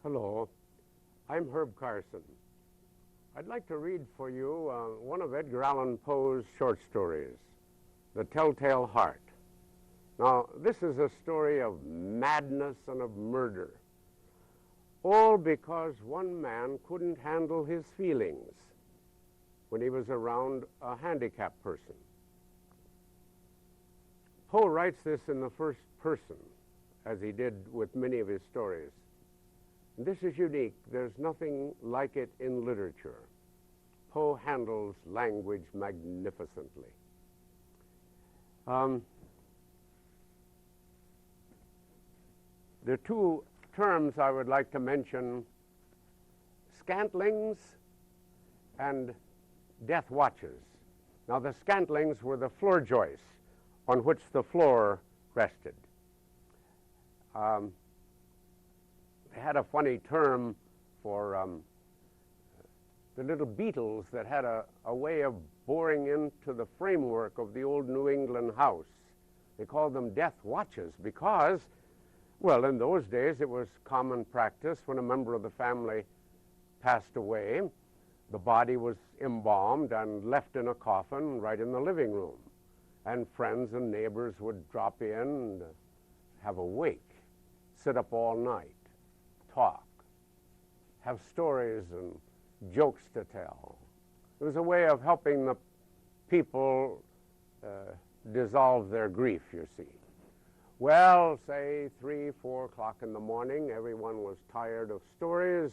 Hello, I'm Herb Carson. I'd like to read for you one of Edgar Allan Poe's short stories, The Telltale Heart. Now, this is a story of madness and of murder, all because one man couldn't handle his feelings when he was around a handicapped person. Poe writes this in the first person, as he did with many of his stories. This is unique. There's nothing like it in literature. Poe handles language magnificently. There are two terms I would like to mention: scantlings and death watches. Now, the scantlings were the floor joists on which the floor rested. They had a funny term for the little beetles that had a way of boring into the framework of the old New England house. They called them death watches because, well, in those days it was common practice when a member of the family passed away, the body was embalmed and left in a coffin right in the living room. And friends and neighbors would drop in and have a wake, sit up all night, talk, have stories and jokes to tell. It was a way of helping the people dissolve their grief, you see. Well, say 3, 4 o'clock in the morning, everyone was tired of stories.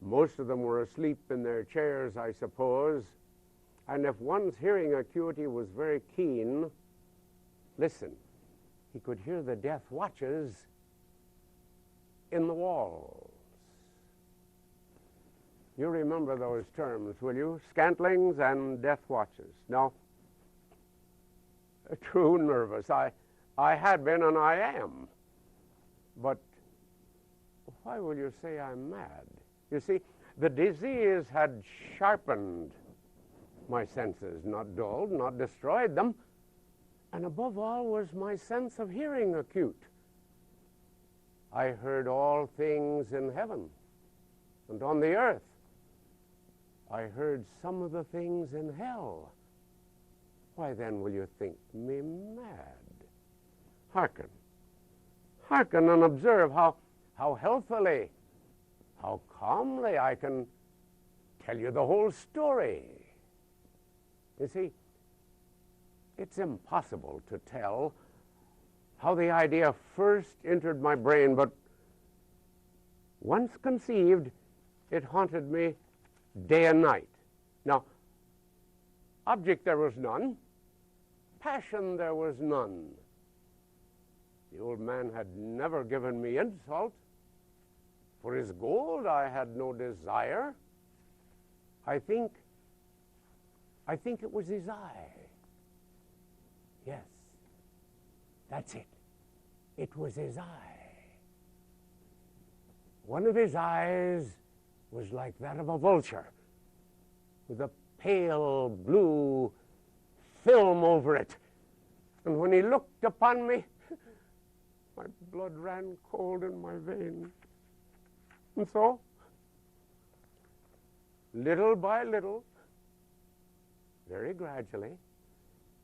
Most of them were asleep in their chairs, I suppose. And if one's hearing acuity was very keen, listen, he could hear the death watches in the walls. You remember those terms, will you? Scantlings and death watches. Now, too nervous. I had been and I am. But why will you say I'm mad? You see, the disease had sharpened my senses, not dulled, not destroyed them. And above all was my sense of hearing acute. I heard all things in heaven and on the earth. I heard some of the things in hell. Why then will you think me mad? Hearken. Hearken and observe how healthily, how calmly I can tell you the whole story. You see, it's impossible to tell how the idea first entered my brain, but once conceived, it haunted me day and night. Now, object there was none, passion there was none. The old man had never given me insult. For his gold I had no desire. I think it was his eye. Yes, that's it. It was his eye. One of his eyes was like that of a vulture, with a pale blue film over it. And when he looked upon me, my blood ran cold in my veins. And so, little by little, very gradually,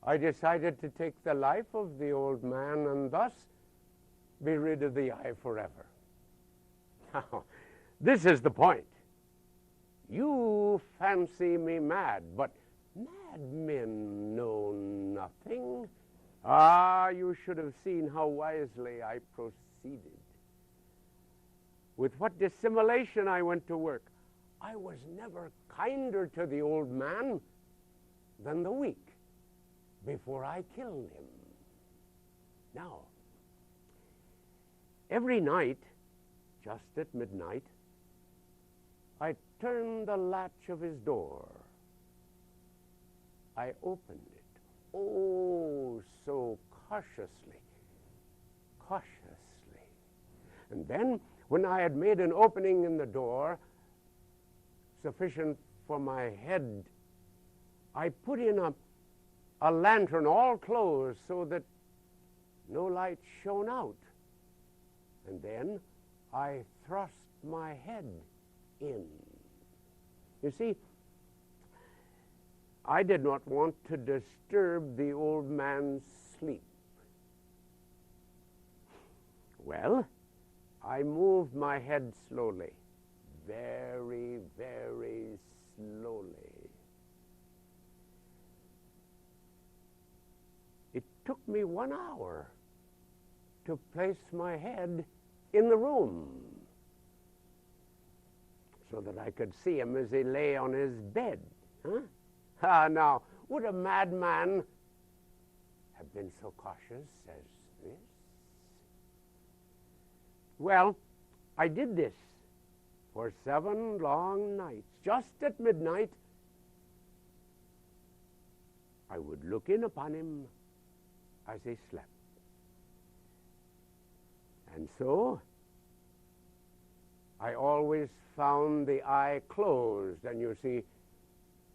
I decided to take the life of the old man and thus be rid of the eye forever. Now, this is the point. You fancy me mad, but madmen know nothing. Ah, you should have seen how wisely I proceeded. With what dissimulation I went to work. I was never kinder to the old man than the week before I killed him. Now, every night, just at midnight, I turned the latch of his door. I opened it, oh, so cautiously, cautiously. And then, when I had made an opening in the door, sufficient for my head, I put in a lantern all closed so that no light shone out. And then I thrust my head in. You see, I did not want to disturb the old man's sleep. Well, I moved my head slowly, very, very slowly. It took me 1 hour to place my head in the room so that I could see him as he lay on his bed. Now, would a madman have been so cautious as this? Well, I did this for 7 long nights. Just at midnight, I would look in upon him as he slept. And so, I always found the eye closed, and you see,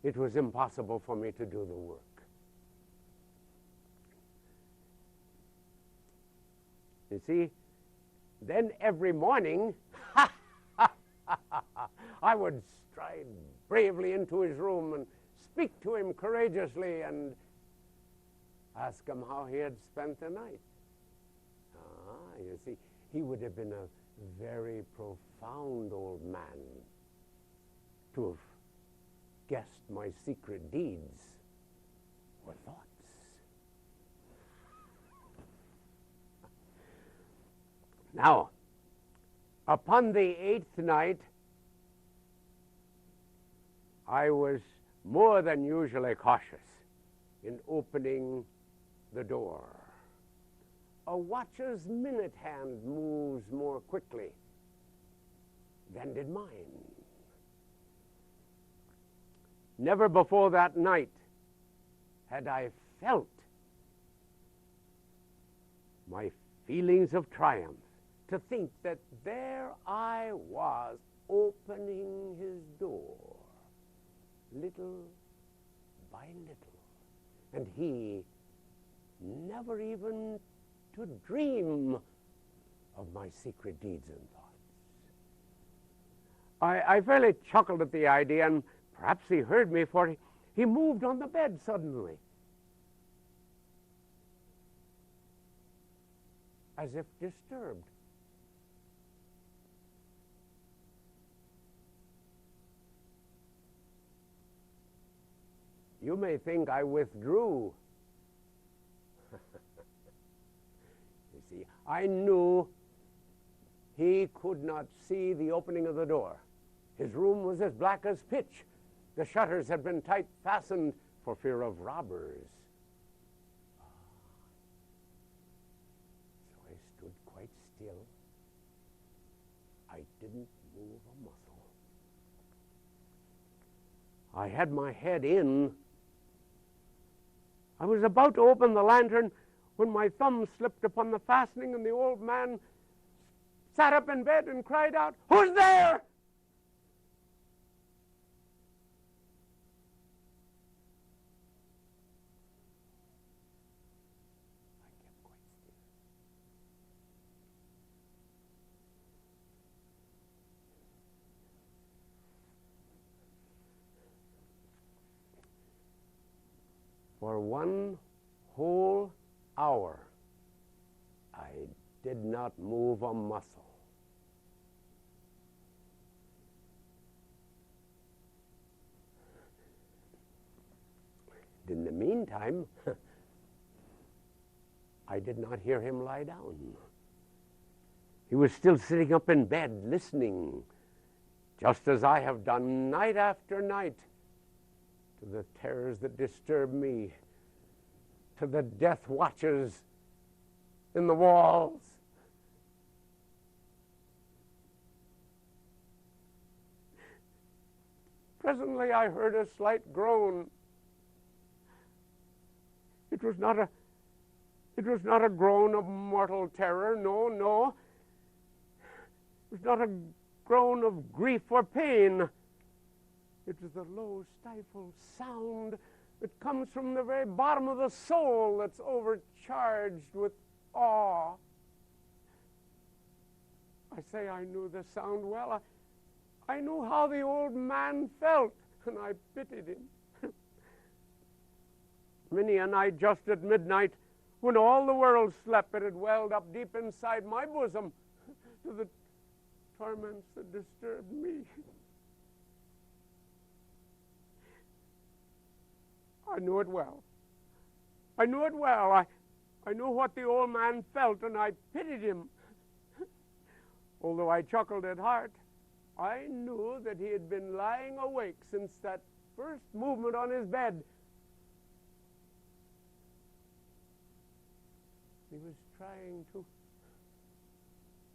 it was impossible for me to do the work. You see, then every morning, I would stride bravely into his room and speak to him courageously and ask him how he had spent the night. You see, he would have been a very profound old man to have guessed my secret deeds or thoughts. Now, upon the 8th night, I was more than usually cautious in opening the door. A watch's minute hand moves more quickly than did mine. Never before that night had I felt my feelings of triumph to think that there I was opening his door little by little, and he never even to dream of my secret deeds and thoughts. I fairly chuckled at the idea, and perhaps he heard me, for he moved on the bed suddenly, as if disturbed. You may think I withdrew. You see, I knew he could not see the opening of the door. His room was as black as pitch. The shutters had been tight fastened for fear of robbers. So I stood quite still. I didn't move a muscle. I had my head in. I was about to open the lantern when my thumb slipped upon the fastening, and the old man sat up in bed and cried out, "Who's there?" I kept quite still. For 1 whole hour, I did not move a muscle. In the meantime, I did not hear him lie down. He was still sitting up in bed, listening, just as I have done night after night, to the terrors that disturb me, to the death watches in the walls. Presently I heard a slight groan. It was not a groan of mortal terror, no. It was not a groan of grief or pain. It was the low, stifled sound that comes from the very bottom of the soul that's overcharged with awe. I say I knew the sound well. I knew how the old man felt, and I pitied him. Many a night just at midnight, when all the world slept, it had welled up deep inside my bosom to the torments that disturbed me. I knew it well. I knew it well. I knew what the old man felt, and I pitied him. Although I chuckled at heart, I knew that he had been lying awake since that first movement on his bed. He was trying to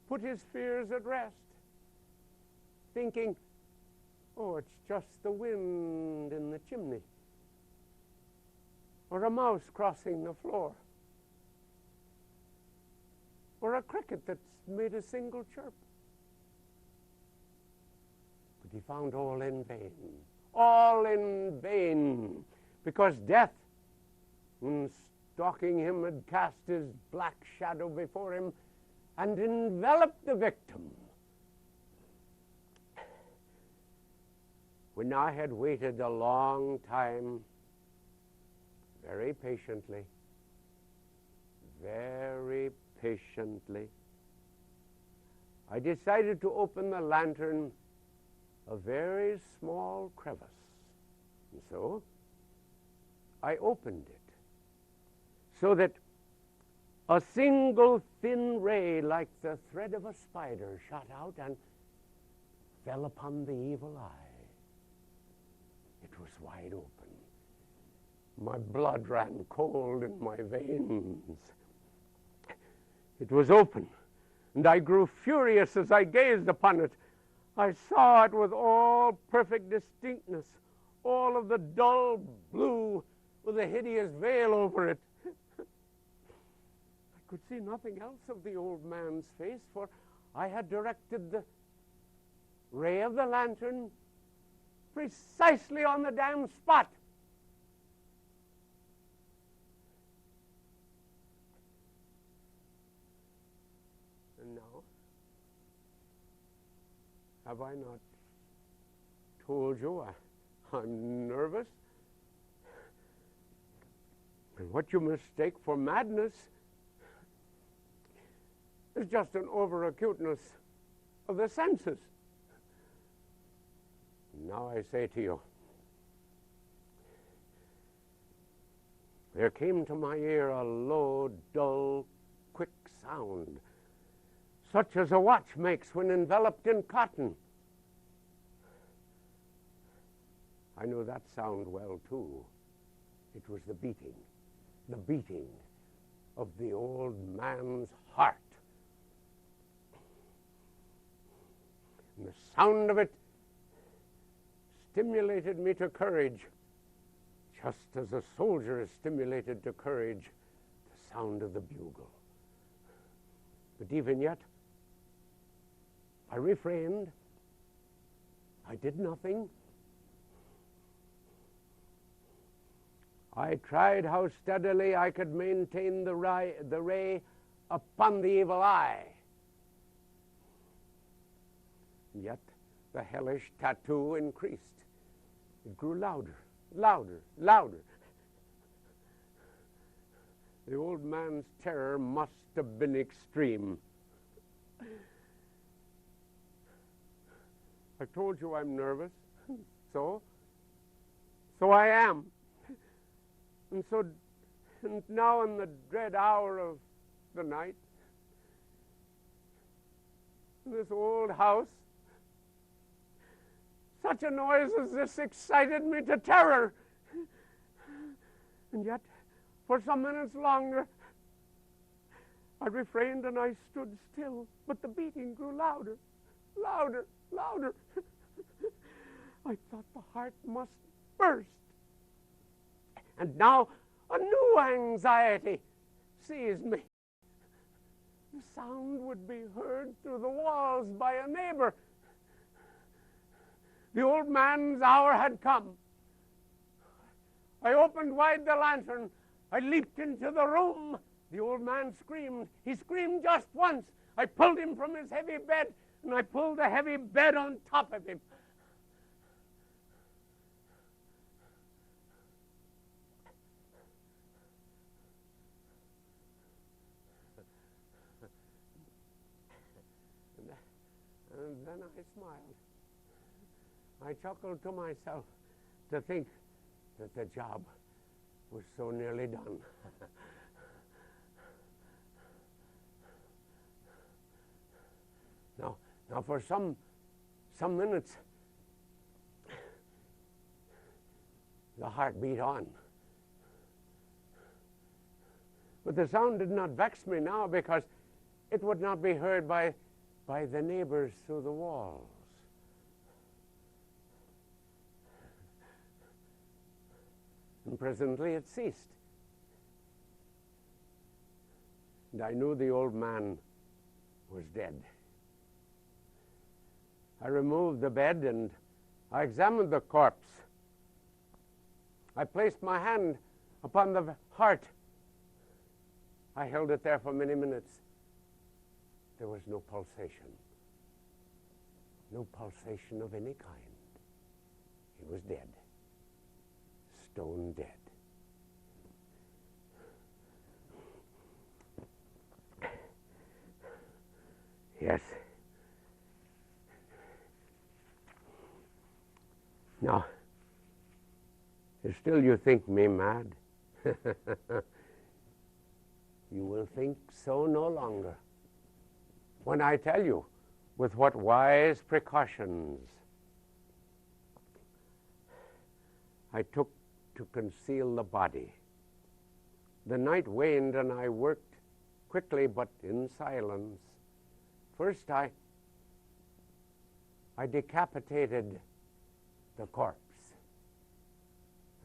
put his fears at rest, thinking, oh, it's just the wind in the chimney, or a mouse crossing the floor, or a cricket that's made a single chirp. But he found all in vain, because death, when stalking him, had cast his black shadow before him and enveloped the victim. When I had waited a long time, very patiently, I decided to open the lantern a very small crevice. And so I opened it so that a single thin ray like the thread of a spider shot out and fell upon the evil eye. It was wide open. My blood ran cold in my veins. It was open, and I grew furious as I gazed upon it. I saw it with all perfect distinctness, all of the dull blue with a hideous veil over it. I could see nothing else of the old man's face, for I had directed the ray of the lantern precisely on the damn spot. And now, have I not told you I'm nervous? And what you mistake for madness is just an over-acuteness of the senses. Now I say to you, there came to my ear a low, dull, quick sound, such as a watch makes when enveloped in cotton. I knew that sound well, too. It was the beating of the old man's heart. And the sound of it stimulated me to courage, just as a soldier is stimulated to courage, the sound of the bugle. But even yet, I refrained. I did nothing. I tried how steadily I could maintain the ray upon the evil eye. Yet the hellish tattoo increased. It grew louder, louder, louder. The old man's terror must have been extreme. I told you I'm nervous, so I am. And now in the dread hour of the night, in this old house, such a noise as this excited me to terror. And yet, for some minutes longer, I refrained and I stood still, but the beating grew louder, louder, louder. I thought the heart must burst. And now a new anxiety seized me. The sound would be heard through the walls by a neighbor. The old man's hour had come. I opened wide the lantern. I leaped into the room. The old man screamed. He screamed just once. I pulled him from his heavy bed, and I pulled the heavy bed on top of him. And then I smiled. I chuckled to myself to think that the job was so nearly done. Now for some minutes, the heart beat on. But the sound did not vex me now, because it would not be heard by the neighbors through the walls. And presently it ceased. And I knew the old man was dead. I removed the bed and I examined the corpse. I placed my hand upon the heart. I held it there for many minutes. There was no pulsation. No pulsation of any kind. He was dead. Stone dead. Yes. Now, still you think me mad? You will think so no longer when I tell you with what wise precautions I took to conceal the body. The night waned and I worked quickly but in silence. First I decapitated the corpse,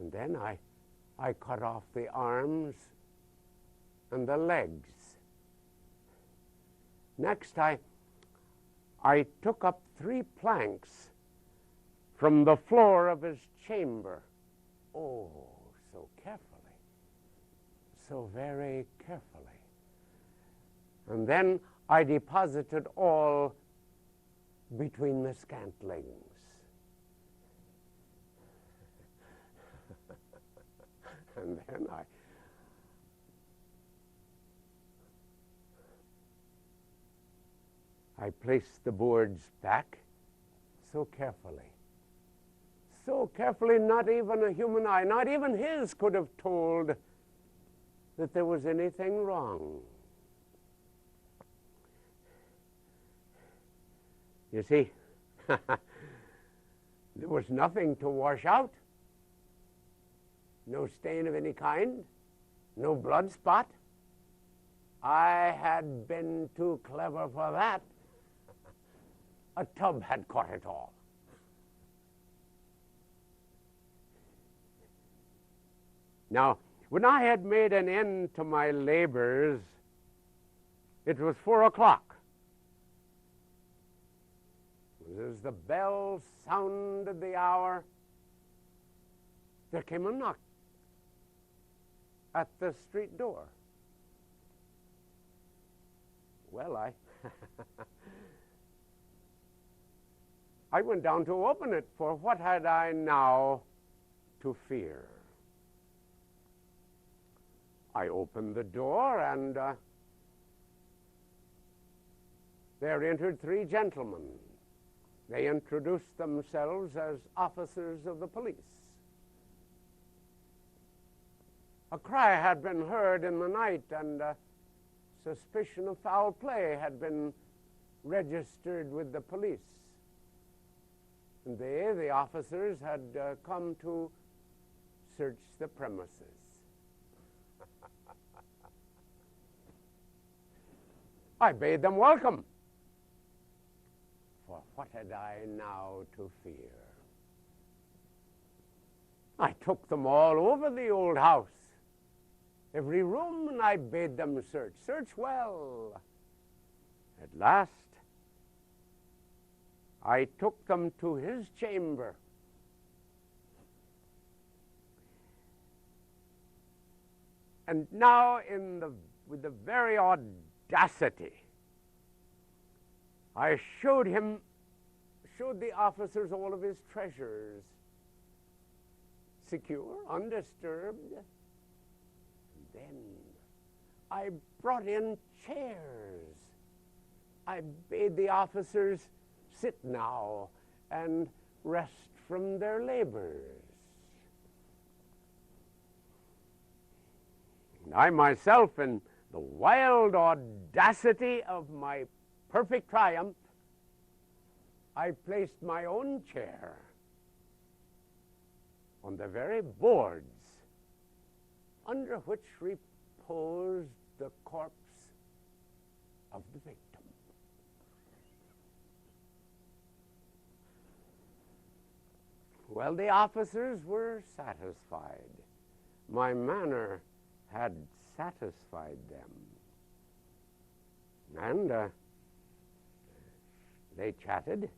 and then I cut off the arms and the legs. Next I took up 3 planks from the floor of his chamber. Oh, so carefully, so very carefully. And then I deposited all between the scantlings. And then I placed the boards back so carefully. So carefully, not even a human eye, not even his, could have told that there was anything wrong. You see, there was nothing to wash out. No stain of any kind, no blood spot. I had been too clever for that. A tub had caught it all. Now, when I had made an end to my labors, it was 4 o'clock. As the bell sounded the hour, there came a knock at the street door. Well, I went down to open it, for what had I now to fear? I opened the door, and there entered 3 gentlemen. They introduced themselves as officers of the police. A cry had been heard in the night, and suspicion of foul play had been registered with the police. And they, the officers, had come to search the premises. I bade them welcome. For what had I now to fear? I took them all over the old house, every room, and I bade them search well. At last, I took them to his chamber. And now, with the very audacity I showed the officers all of his treasures, secure, undisturbed. And then I brought in chairs. I bade the officers sit now and rest from their labors. And I myself, in the wild audacity of my perfect triumph, I placed my own chair on the very boards under which reposed the corpse of the victim. Well, the officers were satisfied. My manner had satisfied them. And they chatted.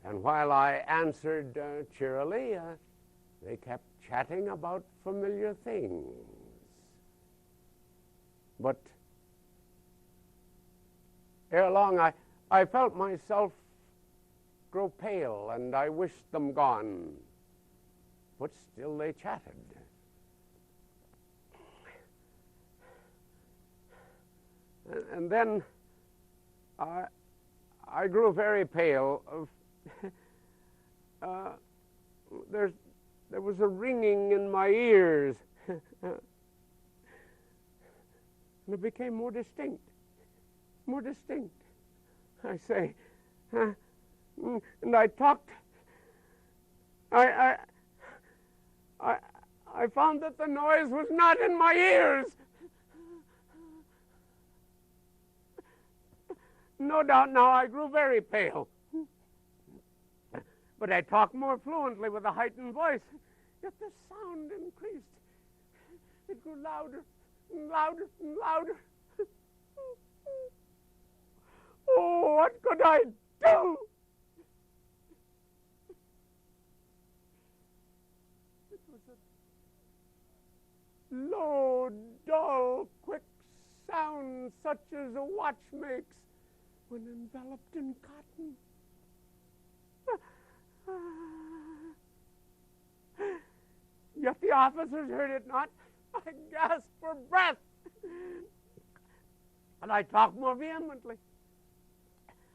And while I answered cheerily, they kept chatting about familiar things. But ere long, I felt myself grow pale, and I wished them gone. But still they chatted. And then I grew very pale. There was a ringing in my ears, and it became more distinct. More distinct. I say, and I talked. I found that the noise was not in my ears. No doubt now I grew very pale. But I talked more fluently with a heightened voice. Yet the sound increased. It grew louder and louder and louder. Oh, what could I do? It was a low, dull, quick sound such as a watch makes when enveloped in cotton. Yet the officers heard it not. I gasped for breath. And I talked more vehemently.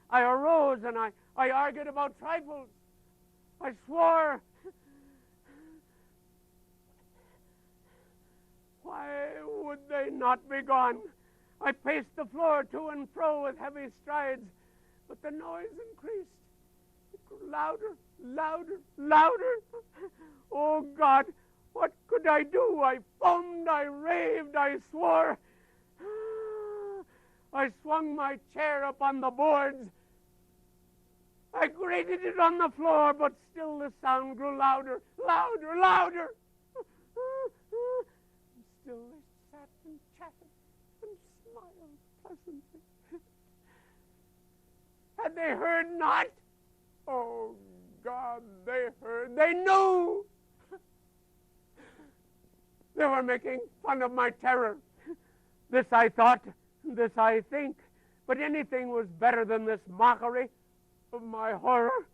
I arose and I argued about trifles. I swore. Why would they not be gone? I paced the floor to and fro with heavy strides, but the noise increased. It grew louder, louder, louder. Oh, God, what could I do? I foamed, I raved, I swore. I swung my chair up on the boards. I grated it on the floor, but still the sound grew louder, louder, louder. And still they sat and chatted and smiled pleasantly. Had they heard not? Oh, God, they heard. They knew. They were making fun of my terror. This I thought, this I think, but anything was better than this mockery of my horror.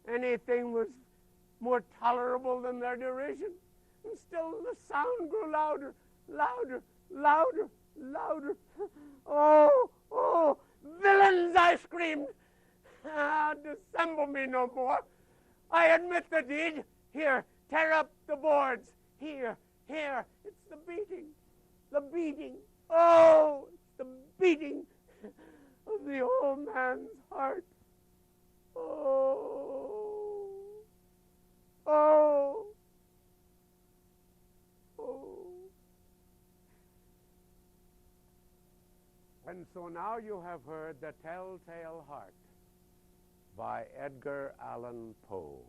Anything was more tolerable than their derision. And still the sound grew louder, louder, louder, louder. Oh, oh, villains, I screamed. Dissemble me no more. I admit the deed. Here, tear up the boards. Here, here. It's the beating. The beating. Oh, it's the beating of the old man's heart. Oh, oh, oh. And so now you have heard The Telltale Heart by Edgar Allan Poe.